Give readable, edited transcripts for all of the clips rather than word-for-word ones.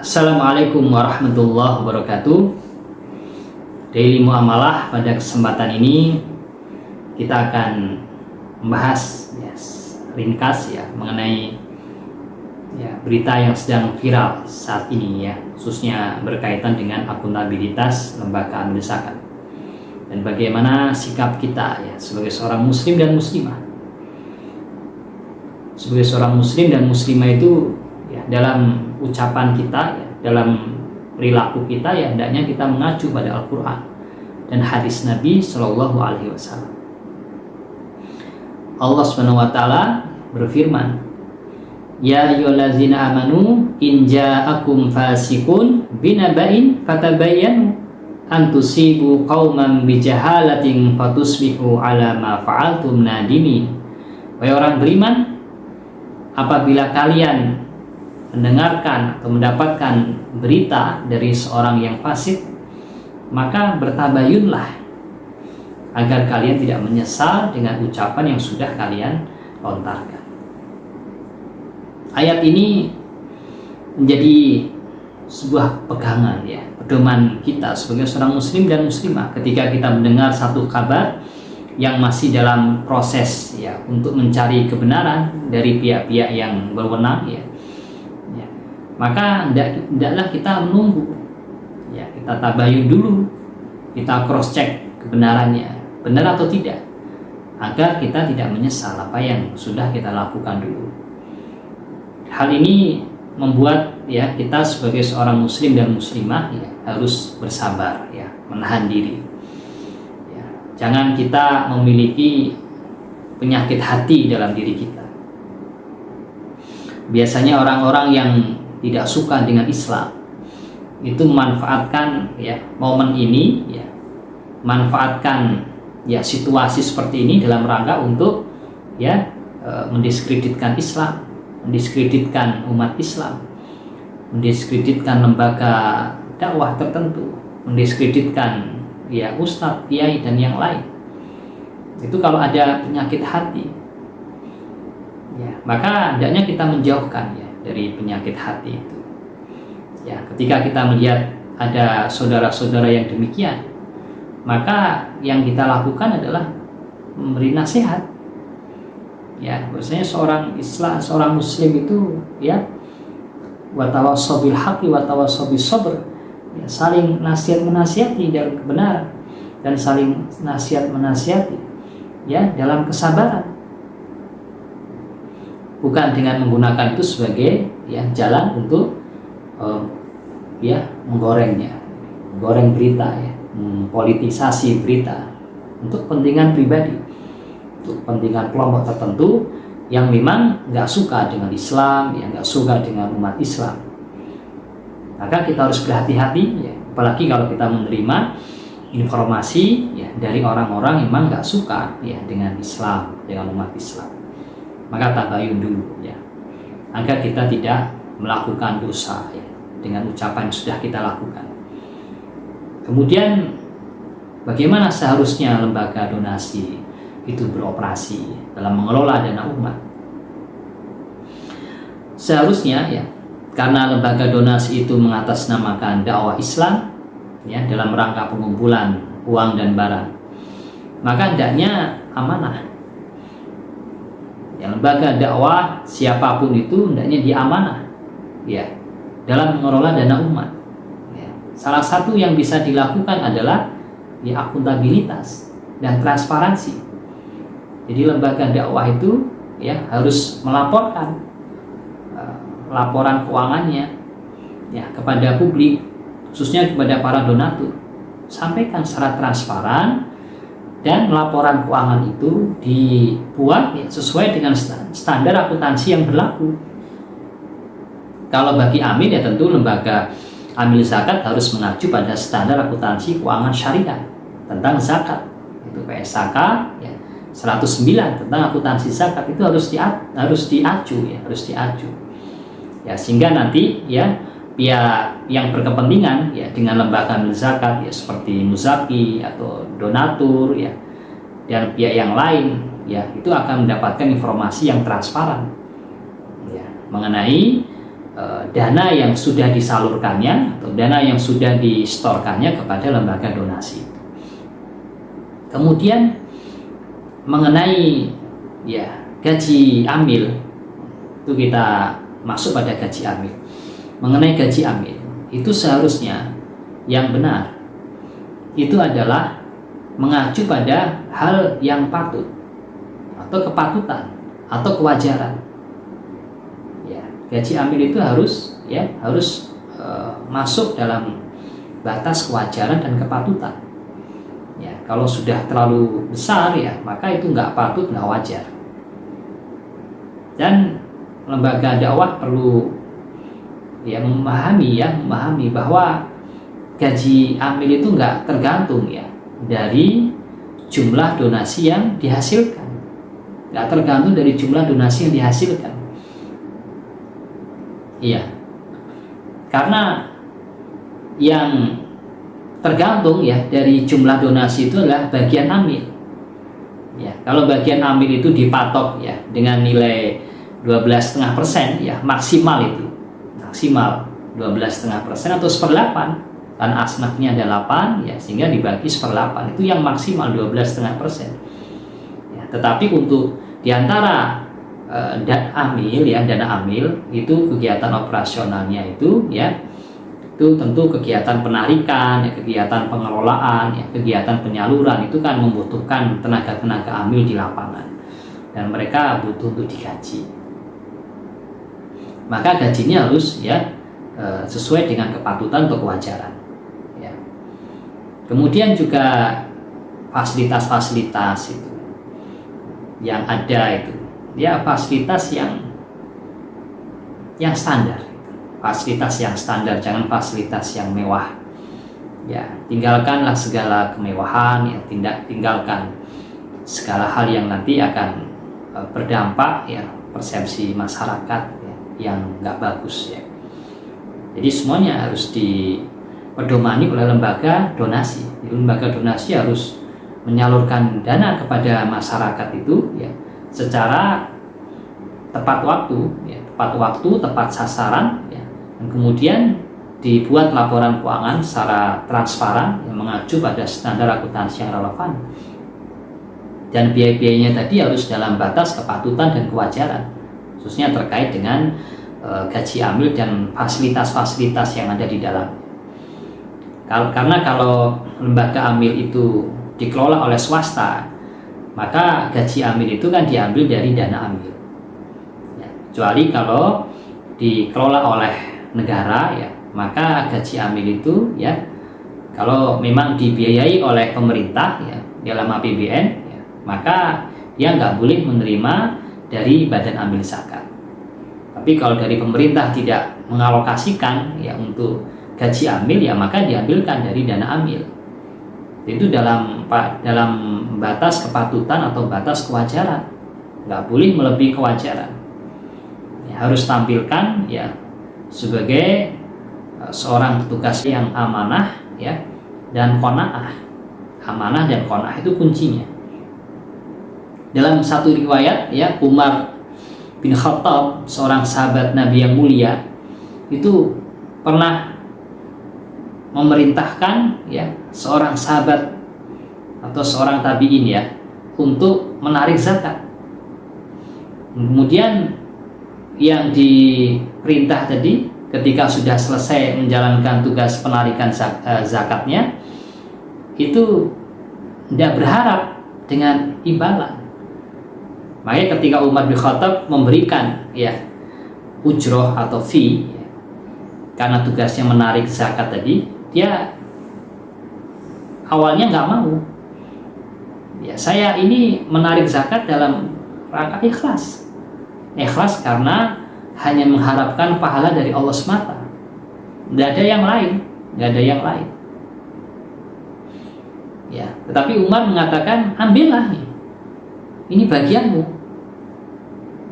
Assalamualaikum warahmatullahi wabarakatuh. Daily Muamalah, pada kesempatan ini kita akan membahas ringkas mengenai berita yang sedang viral saat ini khususnya berkaitan dengan akuntabilitas lembaga amil zakat dan bagaimana sikap kita sebagai seorang muslim dan muslimah. Sebagai seorang muslim dan muslimah itu dalam ucapan kita, dalam perilaku kita hendaknya kita mengacu pada Al-Quran dan hadis Nabi Shallallahu Alaihi Wasallam. Allah Subhanahu Wa Taala berfirman, Ya ayyuhallazina amanu in ja'akum fasiqun binaba'in fatabayyanu an tusibu qauman bijahalatin fatusbihu ala ma fa'altum nadimin. Wahai orang beriman, apabila kalian mendengarkan atau mendapatkan berita dari seorang yang fasik, maka bertabayunlah agar kalian tidak menyesal dengan ucapan yang sudah kalian lontarkan. Ayat ini menjadi sebuah pegangan pedoman kita sebagai seorang muslim dan muslimah ketika kita mendengar satu kabar yang masih dalam proses untuk mencari kebenaran dari pihak-pihak yang berwenang maka hendaklah kita menunggu kita tabayun dulu, kita cross check kebenarannya benar atau tidak, agar kita tidak menyesal apa yang sudah kita lakukan dulu. Hal ini membuat kita sebagai seorang muslim dan muslimah harus bersabar menahan diri. Jangan kita memiliki penyakit hati dalam diri kita. Biasanya orang-orang yang tidak suka dengan Islam itu memanfaatkan momen ini, manfaatkan situasi seperti ini dalam rangka untuk mendiskreditkan Islam, mendiskreditkan umat Islam, mendiskreditkan lembaga dakwah tertentu, mendiskreditkan ustadz, kiai dan yang lain. Itu kalau ada penyakit hati, maka hendaknya kita menjauhkan dari penyakit hati itu. Ketika kita melihat ada saudara-saudara yang demikian, maka yang kita lakukan adalah memberi nasihat. Biasanya seorang Islam, seorang muslim itu wa tawassaw bil haqqi wa tawassaw bis sabr, saling nasihat menasihati dalam kebenaran dan saling nasihat menasihati dalam kesabaran, bukan dengan menggunakan itu sebagai jalan untuk menggoreng berita, mempolitisasi berita untuk kepentingan pribadi, untuk kepentingan kelompok tertentu yang memang nggak suka dengan Islam, nggak suka dengan umat Islam. Maka kita harus berhati-hati, apalagi kalau kita menerima informasi dari orang-orang yang memang nggak suka dengan Islam, dengan umat Islam. Maka tabayun dulu agar kita tidak melakukan dosa dengan ucapan yang sudah kita lakukan. Kemudian bagaimana seharusnya lembaga donasi itu beroperasi dalam mengelola dana umat? Seharusnya karena lembaga donasi itu mengatasnamakan dakwah Islam dalam rangka pengumpulan uang dan barang, maka hendaknya amanah. Lembaga dakwah siapapun itu hendaknya diamanah dalam mengelola dana umat. Salah satu yang bisa dilakukan adalah akuntabilitas dan transparansi. Jadi lembaga dakwah itu harus melaporkan laporan keuangannya kepada publik, khususnya kepada para donatur. Sampaikan secara transparan, dan laporan keuangan itu dibuat sesuai dengan standar akuntansi yang berlaku. Kalau bagi amil tentu lembaga amil zakat harus mengacu pada standar akuntansi keuangan syariah tentang zakat, itu PSZK 109 tentang akuntansi zakat, itu harus diacu sehingga nanti pihak yang berkepentingan ya dengan lembaga amil zakat ya seperti muzaki atau donatur ya dan pihak yang lain ya itu akan mendapatkan informasi yang transparan ya mengenai dana yang sudah disalurkannya atau dana yang sudah distorkannya kepada lembaga donasi. Kemudian mengenai ya gaji amil itu kita masuk pada gaji amil. Mengenai gaji amil itu seharusnya yang benar itu adalah mengacu pada hal yang patut atau kepatutan atau kewajaran. Ya, gaji amil itu harus masuk dalam batas kewajaran dan kepatutan. Ya, kalau sudah terlalu besar ya maka itu nggak patut, nggak wajar. Dan lembaga dakwah perlu ya memahami bahwa gaji amil itu nggak tergantung ya dari jumlah donasi yang dihasilkan, nggak tergantung dari jumlah donasi yang dihasilkan. Iya, karena yang tergantung ya dari jumlah donasi itu adalah bagian amil. Ya, kalau bagian amil itu dipatok ya dengan nilai 12,5% ya maksimal 12,5% atau 1/8 kan asnafnya ada 8 ya sehingga dibagi 1/8 itu yang maksimal 12,5%. Ya, tetapi untuk diantara dana amil itu kegiatan operasionalnya itu ya itu tentu kegiatan penarikan ya, kegiatan pengelolaan ya, kegiatan penyaluran itu kan membutuhkan tenaga amil di lapangan dan mereka butuh untuk digaji. Maka gajinya harus ya sesuai dengan kepatutan atau kewajaran ya. Kemudian juga fasilitas-fasilitas itu yang ada itu ya fasilitas yang standar, fasilitas yang standar, jangan fasilitas yang mewah ya. Tinggalkanlah segala kemewahan ya, tinggalkan segala hal yang nanti akan berdampak ya persepsi masyarakat ya, yang nggak bagus ya. Jadi semuanya harus dipedomani oleh lembaga donasi. Lembaga donasi harus menyalurkan dana kepada masyarakat itu ya secara tepat waktu, tepat sasaran ya. Dan kemudian dibuat laporan keuangan secara transparan yang mengacu pada standar akuntansi yang relevan. Dan biaya-biayanya tadi harus dalam batas kepatutan dan kewajaran, khususnya terkait dengan gaji amil dan fasilitas-fasilitas yang ada di dalam. Karena kalau lembaga amil itu dikelola oleh swasta, maka gaji amil itu kan diambil dari dana amil ya, kecuali kalau dikelola oleh negara ya maka gaji amil itu ya kalau memang dibiayai oleh pemerintah ya dalam APBN ya, maka dia nggak boleh menerima dari badan amil zakat. Tapi kalau dari pemerintah tidak mengalokasikan ya untuk gaji amil ya maka diambilkan dari dana amil. Itu dalam batas kepatutan atau batas kewajaran, nggak boleh melebihi kewajaran ya, harus tampilkan ya sebagai seorang petugas yang amanah ya dan qanaah. Amanah dan qanaah itu kuncinya. Dalam satu riwayat ya Umar bin Khattab, seorang sahabat Nabi yang mulia, itu pernah memerintahkan ya seorang sahabat atau seorang tabi'in ya untuk menarik zakat. Kemudian yang diperintah tadi ketika sudah selesai menjalankan tugas penarikan zakatnya itu tidak berharap dengan imbalan. Makanya ketika Umar bin Khattab memberikan ya ujroh atau fee ya, karena tugasnya menarik zakat tadi, dia awalnya nggak mau. Ya saya ini menarik zakat dalam rangka ikhlas. Ikhlas karena hanya mengharapkan pahala dari Allah semata. Nggak ada yang lain, nggak ada yang lain. Ya, tetapi Umar mengatakan ambillah nih. Ini bagianmu.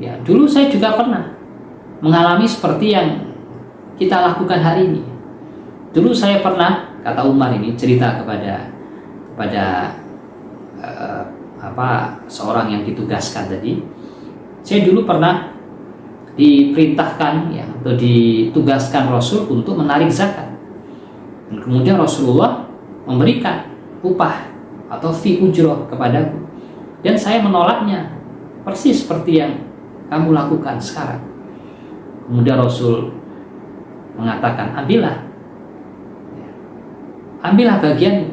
Ya, dulu saya juga pernah mengalami seperti yang kita lakukan hari ini. Dulu saya pernah, kata Umar ini, cerita kepada seorang yang ditugaskan tadi. Saya dulu pernah diperintahkan ya, atau ditugaskan Rasul untuk menarik zakat. Dan kemudian Rasulullah memberikan upah atau fi ujroh kepadaku. Dan saya menolaknya, persis seperti yang kamu lakukan sekarang. Kemudian Rasul mengatakan, ambillah bagianmu,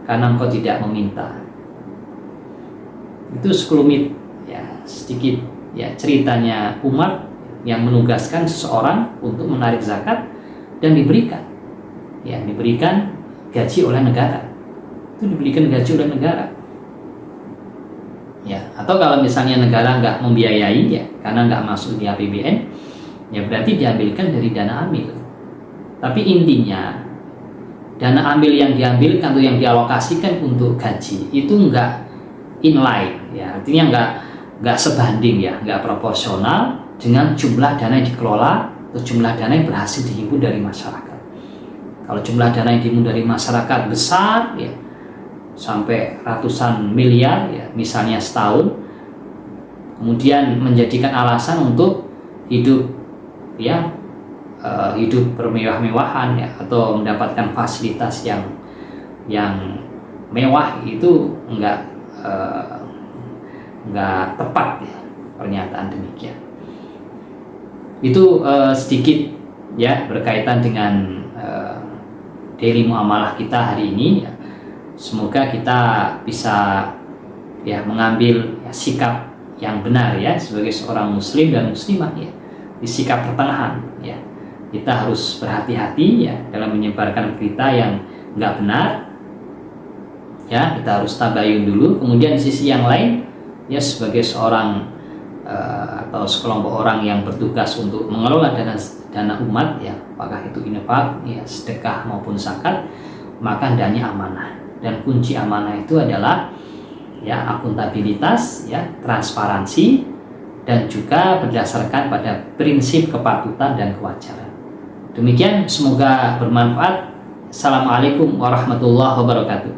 karena engkau tidak meminta. Itu sekelumit ya, sedikit ya ceritanya Umar yang menugaskan seseorang untuk menarik zakat dan diberikan gaji oleh negara. Itu diberikan gaji oleh negara. Ya, atau kalau misalnya negara nggak membiayai ya, karena nggak masuk di APBN, ya berarti diambilkan dari dana amil. Tapi intinya dana ambil yang diambilkan atau yang dialokasikan untuk gaji itu nggak inline, ya artinya nggak sebanding ya, nggak proporsional dengan jumlah dana yang dikelola atau jumlah dana yang berhasil dihimpun dari masyarakat. Kalau jumlah dana yang dihimpun dari masyarakat besar ya, sampai ratusan miliar ya, misalnya setahun, kemudian menjadikan alasan untuk hidup ya, hidup bermewah-mewahan ya, atau mendapatkan fasilitas yang mewah, itu enggak tepat ya pernyataan demikian. Itu sedikit ya berkaitan dengan daily muamalah kita hari ini ya. Semoga kita bisa ya mengambil ya, sikap yang benar ya sebagai seorang muslim dan muslimah ya, di sikap pertengahan ya. Kita harus berhati-hati ya dalam menyebarkan berita yang nggak benar ya, kita harus tabayun dulu. Kemudian di sisi yang lain ya, sebagai seorang atau sekelompok orang yang bertugas untuk mengelola dana umat ya, apakah itu infak ya, sedekah maupun zakat, maka hendaknya amanah. Dan kunci amanah itu adalah ya akuntabilitas ya, transparansi, dan juga berdasarkan pada prinsip kepatutan dan kewajaran. Demikian, semoga bermanfaat. Assalamualaikum warahmatullahi wabarakatuh.